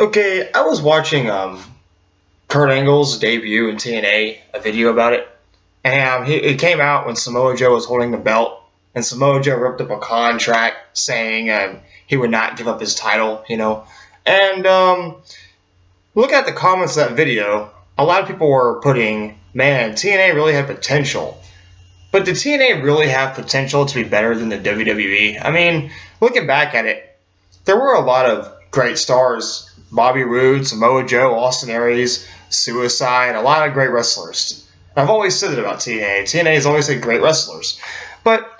Okay, I was watching Kurt Angle's debut in TNA, a video about it, and it came out when Samoa Joe was holding the belt, and Samoa Joe ripped up a contract saying he would not give up his title, And look at the comments of that video. A lot of people were putting, man, TNA really had potential. But did TNA really have potential to be better than the WWE? I mean, looking back at it, there were a lot of great stars. Bobby Roode, Samoa Joe, Austin Aries, Suicide, a lot of great wrestlers. I've always said it about TNA. TNA has always had great wrestlers. But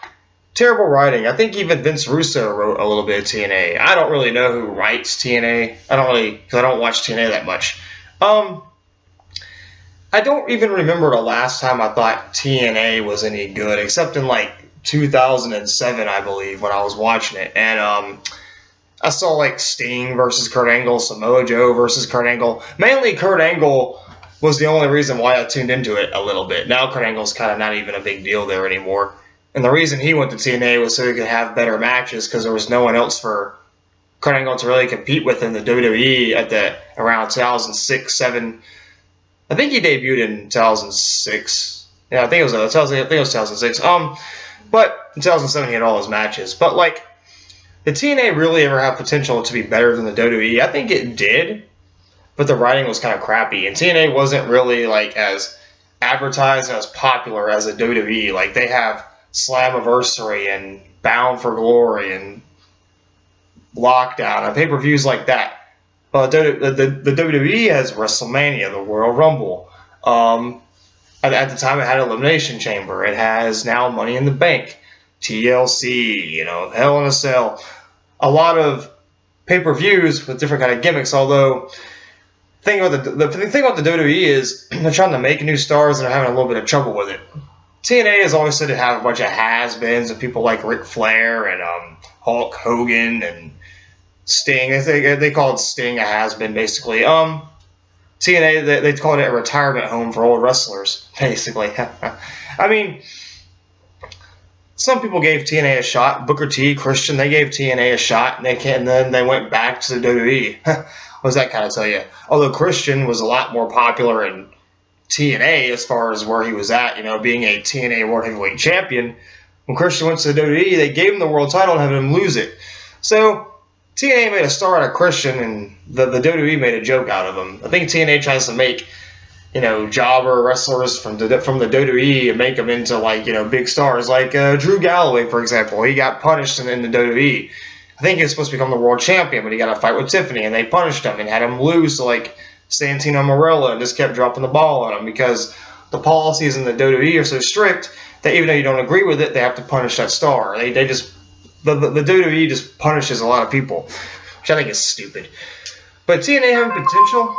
terrible writing. I think even Vince Russo wrote a little bit of TNA. I don't really know who writes TNA. Because I don't watch TNA that much. I don't even remember the last time I thought TNA was any good, except in like 2007, I believe, when I was watching it. And I saw like Sting versus Kurt Angle, Samoa Joe versus Kurt Angle. Mainly Kurt Angle was the only reason why I tuned into it a little bit. Now Kurt Angle's kind of not even a big deal there anymore. And the reason he went to TNA was so he could have better matches because there was no one else for Kurt Angle to really compete with in the WWE at around 2006, 7. I think he debuted in 2006. Yeah, I think it was 2006. But in 2007 he had all his matches. But like, did TNA really ever have potential to be better than the WWE? I think it did, but the writing was kind of crappy, and TNA wasn't really like as advertised and as popular as the WWE. Like they have Slammiversary and Bound for Glory and Lockdown and pay-per-views like that. The WWE has WrestleMania, the Royal Rumble. At the time, it had Elimination Chamber. It has now Money in the Bank, TLC, Hell in a Cell. A lot of pay-per-views with different kind of gimmicks. Although, the thing about the WWE is they're trying to make new stars and they're having a little bit of trouble with it. TNA has always said to have a bunch of has-beens and people like Ric Flair and Hulk Hogan and Sting. They called Sting a has-been, basically. TNA, they called it a retirement home for old wrestlers, basically. I mean, some people gave TNA a shot. Booker T, Christian, they gave TNA a shot, and then they went back to the WWE. What does that kind of tell you? Although Christian was a lot more popular in TNA as far as where he was at, being a TNA World Heavyweight Champion. When Christian went to the WWE, they gave him the world title and had him lose it. So TNA made a star out of Christian, and the WWE made a joke out of him. I think TNA tries to make, jobber wrestlers from the WWE and make them into big stars. Like Drew Galloway, for example, he got punished in the WWE. I think he was supposed to become the world champion, but he got a fight with Tiffany, and they punished him and had him lose to Santino Marella and just kept dropping the ball on him because the policies in the WWE are so strict that even though you don't agree with it, they have to punish that star. They just the WWE just punishes a lot of people, which I think is stupid. But TNA having potential,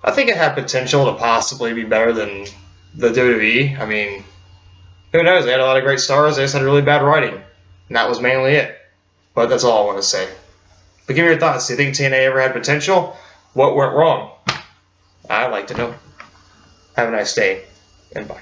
I think it had potential to possibly be better than the WWE. I mean, who knows? They had a lot of great stars. They just had really bad writing, and that was mainly it. But that's all I want to say. But give me your thoughts. Do you think TNA ever had potential? What went wrong? I'd like to know. Have a nice day, and bye.